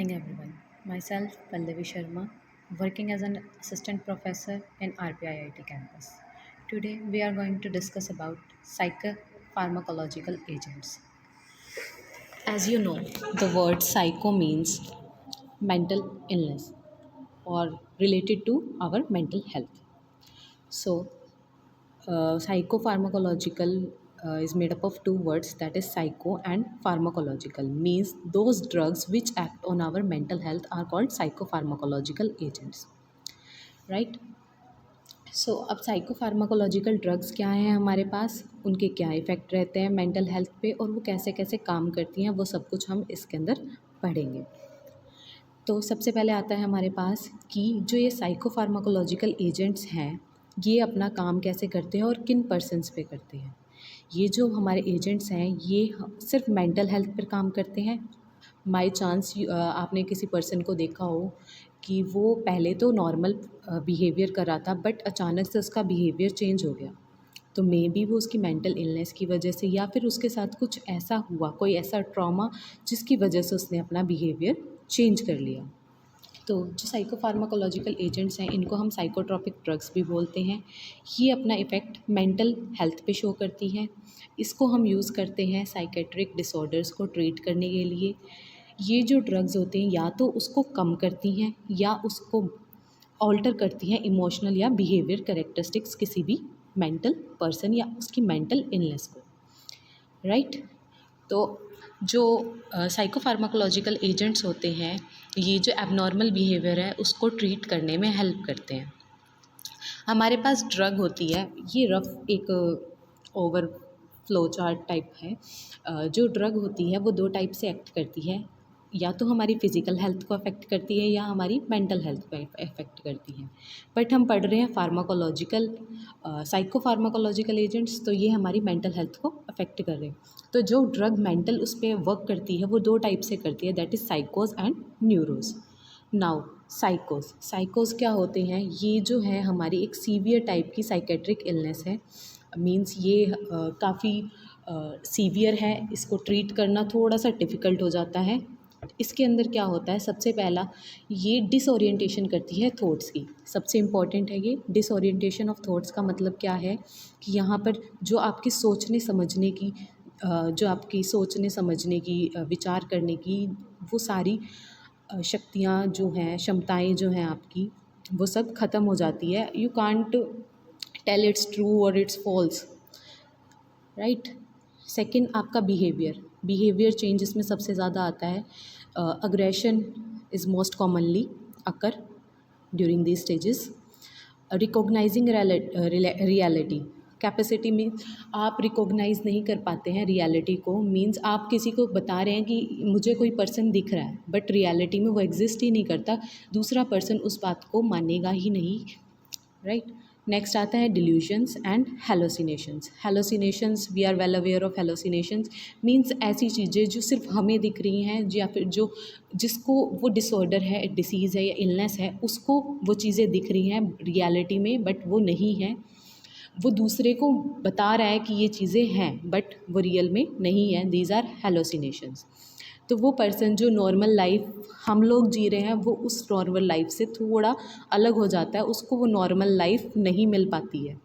morning, everyone. Myself, Pallavi Sharma, working as an assistant professor in RPIIT campus. Today, we are going to discuss about psychopharmacological agents. As you know, the word psycho means mental illness or related to our mental health. So, psychopharmacological is made up of two words, that is psycho and pharmacological, means those drugs which act on our mental health are called psychopharmacological agents, right? सो अब psychopharmacological drugs क्या हैं हमारे पास, उनके क्या effect रहते हैं mental health पे और वो कैसे कैसे काम करती हैं, वो सब कुछ हम इसके अंदर पढ़ेंगे। तो सबसे पहले आता है हमारे पास कि जो ये साइकोफार्माकोलॉजिकल एजेंट्स हैं, ये अपना काम कैसे करते हैं और किन पर्सन्स पे करते हैं। ये जो हमारे एजेंट्स हैं, ये सिर्फ मेंटल हेल्थ पर काम करते हैं। बाई चांस आपने किसी पर्सन को देखा हो कि वो पहले तो नॉर्मल बिहेवियर कर रहा था, बट अचानक से उसका बिहेवियर चेंज हो गया, तो मे बी वो उसकी मेंटल इलनेस की वजह से या फिर उसके साथ कुछ ऐसा हुआ, कोई ऐसा ट्रॉमा जिसकी वजह से उसने अपना बिहेवियर चेंज कर लिया। तो जो साइकोफार्माकोलॉजिकल एजेंट्स हैं, इनको हम साइकोट्रॉपिक ड्रग्स भी बोलते हैं। ये अपना इफ़ेक्ट मेंटल हेल्थ पे शो करती हैं। इसको हम यूज़ करते हैं साइकेट्रिक डिसऑर्डर्स को ट्रीट करने के लिए। ये जो ड्रग्स होते हैं या तो उसको कम करती हैं या उसको ऑल्टर करती हैं इमोशनल या बिहेवियर कैरेक्टरिस्टिक्स किसी भी मेंटल पर्सन या उसकी मेंटल इलनेस को, राइट। तो जो साइकोफार्माकोलॉजिकल एजेंट्स होते हैं, ये जो एबनॉर्मल बिहेवियर है उसको ट्रीट करने में हेल्प करते हैं। हमारे पास ड्रग होती है, ये रफ एक ओवर फ्लो चार्ट टाइप है। जो ड्रग होती है वो दो टाइप से एक्ट करती है, या तो हमारी फ़िज़िकल हेल्थ को अफेक्ट करती है या हमारी मेंटल हेल्थ को अफेक्ट करती है। बट हम पढ़ रहे हैं फार्माकोलॉजिकल साइकोफार्माकोलॉजिकल एजेंट्स, तो ये हमारी मेंटल हेल्थ को अफेक्ट कर रहे हैं। तो जो ड्रग मेंटल उस पर वर्क करती है वो दो टाइप से करती है, दैट इज़ साइकोज एंड न्यूरोज। नाउ साइकोज क्या होते हैं, ये जो है हमारी एक सीवियर टाइप की साइकेट्रिक इलनेस है। मींस ये काफ़ी सीवियर है, इसको ट्रीट करना थोड़ा सा डिफ़िकल्ट हो जाता है। इसके अंदर क्या होता है, सबसे पहला ये डिसओरिएंटेशन करती है थॉट्स की। सबसे इम्पॉर्टेंट है ये डिसओरिएंटेशन ऑफ थॉट्स का मतलब क्या है कि यहाँ पर जो आपकी सोचने समझने की विचार करने की वो सारी शक्तियाँ जो हैं, क्षमताएं जो हैं आपकी, वो सब ख़त्म हो जाती है। You can't tell it's true और इट्स फॉल्स, राइट। सेकंड आपका बिहेवियर चेंज इसमें सबसे ज़्यादा आता है। Aggression is most commonly occur during these stages. Recognizing reality capacity means आप रिकॉग्नाइज़ नहीं कर पाते हैं रियलिटी को। मीन्स आप किसी को बता रहे हैं कि मुझे कोई पर्सन दिख रहा है, बट रियलिटी में वो एग्जिस्ट ही नहीं करता, दूसरा पर्सन उस बात को मानेगा ही नहीं, राइट। नेक्स्ट आता है delusions and hallucinations. We are well aware of hallucinations, means ऐसी चीज़ें जो सिर्फ हमें दिख रही हैं, या फिर जो जिसको वो डिसऑर्डर है, डिसीज़ है या इलनेस है, उसको वो चीज़ें दिख रही हैं रियलिटी में, बट वो नहीं है। वो दूसरे को बता रहा है कि ये चीज़ें हैं, बट वो रियल में नहीं है। These are hallucinations. तो वो पर्सन जो नॉर्मल लाइफ हम लोग जी रहे हैं, वो उस नॉर्मल लाइफ से थोड़ा अलग हो जाता है, उसको वो नॉर्मल लाइफ नहीं मिल पाती है।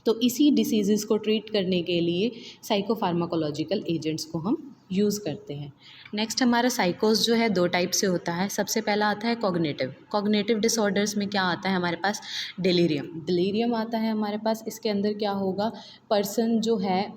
तो इसी डिसीज़ को ट्रीट करने के लिए साइकोफार्माकोलॉजिकल एजेंट्स को हम यूज़ करते हैं। नेक्स्ट हमारा साइकोस जो है दो टाइप से होता है। सबसे पहला आता है कॉग्निटिव डिसऑर्डर्स में क्या आता है हमारे पास, डिलीरियम आता है हमारे पास। इसके अंदर क्या होगा, पर्सन जो है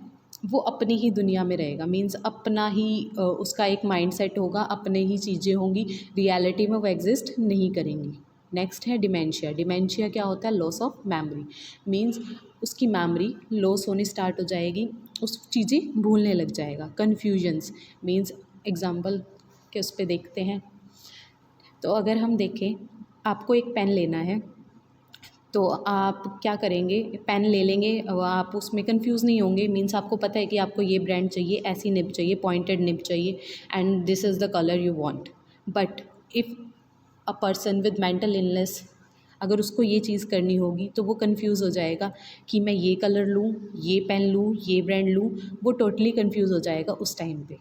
वो अपनी ही दुनिया में रहेगा, मीन्स अपना ही उसका एक माइंडसेट होगा, अपने ही चीज़ें होंगी, रियलिटी में वो एग्जिस्ट नहीं करेंगी। नेक्स्ट है डिमेंशिया क्या होता है, लॉस ऑफ मेमोरी। मीन्स उसकी मेमोरी लॉस होनी स्टार्ट हो जाएगी, उस चीज़ें भूलने लग जाएगा। कन्फ्यूजन्स मीन्स एग्जाम्पल के उस पर देखते हैं। तो अगर हम देखें, आपको एक पेन लेना है, तो आप क्या करेंगे, पेन ले लेंगे, आप उसमें कंफ्यूज नहीं होंगे। मीन्स आपको पता है कि आपको ये ब्रांड चाहिए, ऐसी निब चाहिए, पॉइंटेड निब चाहिए, and this is the colour you want. But if a person with mental illness, अगर उसको ये चीज़ करनी होगी तो वो कंफ्यूज हो जाएगा कि मैं ये कलर लूँ, ये पेन लूँ, ये ब्रांड लूँ, वो टोटली कंफ्यूज हो जाएगा उस टाइम पे,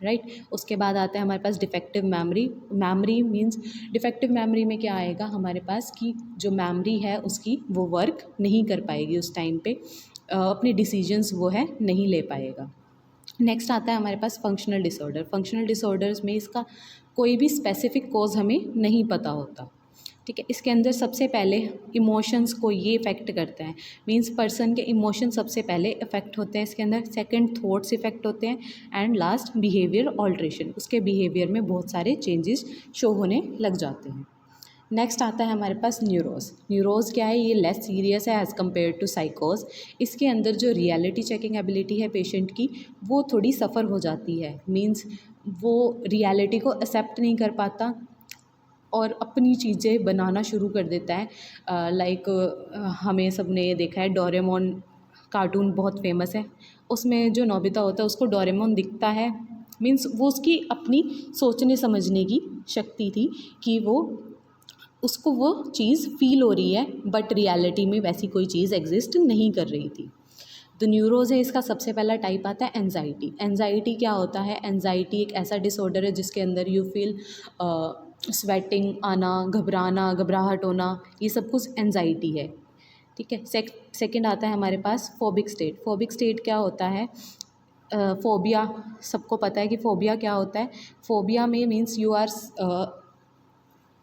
राइट। उसके बाद आता है हमारे पास defective memory. Memory means defective memory में क्या आएगा हमारे पास कि जो मेमोरी है उसकी वो वर्क नहीं कर पाएगी उस टाइम पे, अपने डिसीजंस वो है नहीं ले पाएगा। नेक्स्ट आता है हमारे पास फंक्शनल डिसऑर्डर। फंक्शनल डिसऑर्डर्स में इसका कोई भी स्पेसिफिक कॉज हमें नहीं पता होता, ठीक है। इसके अंदर सबसे पहले इमोशंस को ये इफ़ेक्ट करता है, मींस पर्सन के इमोशन सबसे पहले इफ़ेक्ट होते हैं इसके अंदर, सेकंड थॉट्स इफ़ेक्ट होते हैं, एंड लास्ट बिहेवियर ऑल्ट्रेशन, उसके बिहेवियर में बहुत सारे चेंजेस शो होने लग जाते हैं। नेक्स्ट आता है हमारे पास न्यूरोज। न्यूरोज क्या है, ये लेस सीरियस है एज़ कम्पेयर टू साइकोज। इसके अंदर जो रियलिटी चेकिंग एबिलिटी है पेशेंट की वो थोड़ी सफ़र हो जाती है, मींस वो रियलिटी को एक्सेप्ट नहीं कर पाता और अपनी चीज़ें बनाना शुरू कर देता है। लाइक हमें सब ने ये देखा है, डोरेमोन कार्टून बहुत फेमस है, उसमें जो नोबिता होता है उसको डोरेमोन दिखता है, मीन्स वो उसकी अपनी सोचने समझने की शक्ति थी कि वो उसको वो चीज़ फील हो रही है, बट रियलिटी में वैसी कोई चीज़ एग्जिस्ट नहीं कर रही थी। तो न्यूरोज है, इसका सबसे पहला टाइप आता है एनजाइटी। एनजाइटी क्या होता है, एनजाइटी एक ऐसा डिसऑर्डर है जिसके अंदर यू फील स्वेटिंग आना, घबराना, घबराहट होना, ये सब कुछ एनजाइटी है, ठीक है। सेकंड आता है हमारे पास फोबिक स्टेट। फोबिक स्टेट क्या होता है, फोबिया, सबको पता है कि फोबिया क्या होता है। फोबिया में means you are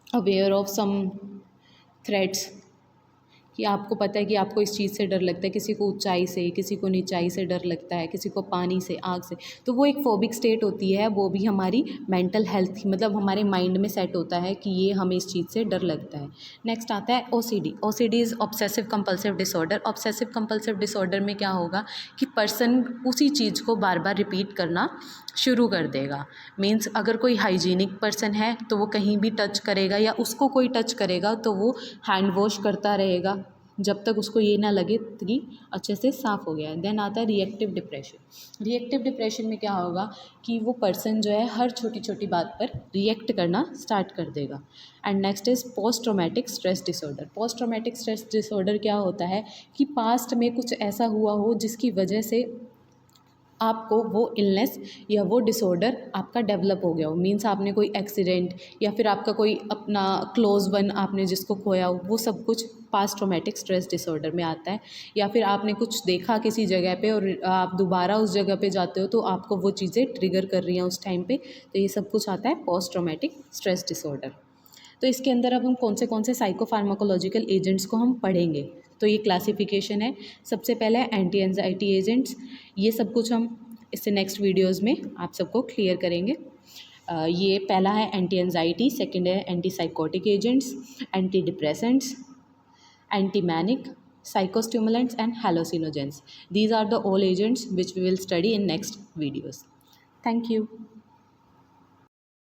aware of some threats, कि आपको पता है कि आपको इस चीज़ से डर लगता है, किसी को ऊंचाई से, किसी को नीचाई से डर लगता है, किसी को पानी से, आग से, तो वो एक फोबिक स्टेट होती है। वो भी हमारी मेंटल हेल्थ मतलब हमारे माइंड में सेट होता है कि ये हमें इस चीज़ से डर लगता है। नेक्स्ट आता है OCD. OCD is obsessive compulsive disorder. Obsessive compulsive disorder में क्या होगा कि पर्सन उसी चीज़ को बार बार रिपीट करना शुरू कर देगा। मीन्स अगर कोई हाइजीनिक पर्सन है तो वो कहीं भी टच करेगा या उसको कोई टच करेगा तो वो हैंड वॉश करता रहेगा जब तक उसको ये ना लगे कि अच्छे से साफ़ हो गया है। देन आता है रिएक्टिव डिप्रेशन। रिएक्टिव डिप्रेशन में क्या होगा कि वो पर्सन जो है हर छोटी छोटी बात पर रिएक्ट करना स्टार्ट कर देगा। And next is post traumatic stress disorder. Post traumatic stress disorder क्या होता है कि पास्ट में कुछ ऐसा हुआ हो जिसकी वजह से आपको वो इलनेस या वो डिसऑर्डर आपका डेवलप हो गया हो, मीन्स आपने कोई एक्सीडेंट या फिर आपका कोई अपना क्लोज वन आपने जिसको खोया हो, वो सब कुछ पास्ट ट्रॉमेटिक स्ट्रेस डिसऑर्डर में आता है। या फिर आपने कुछ देखा किसी जगह पे और आप दोबारा उस जगह पे जाते हो तो आपको वो चीज़ें ट्रिगर कर रही हैं उस टाइम पे, तो ये सब कुछ आता है पोस्ट ट्रॉमेटिक स्ट्रेस डिसऑर्डर। तो इसके अंदर अब हम कौन से साइकोफार्माकोलॉजिकल एजेंट्स को हम पढ़ेंगे, तो ये क्लासिफिकेशन है। सबसे पहले एंटी एंजाइटी एजेंट्स, ये सब कुछ हम इससे नेक्स्ट वीडियोज़ में आप सबको क्लियर करेंगे। ये पहला है एंटी एंजाइटी, सेकंड है anti psychotic agents, anti depressants, anti manic, psychostimulants and hallucinogens. These are the all agents which we will study in next videos. Thank you.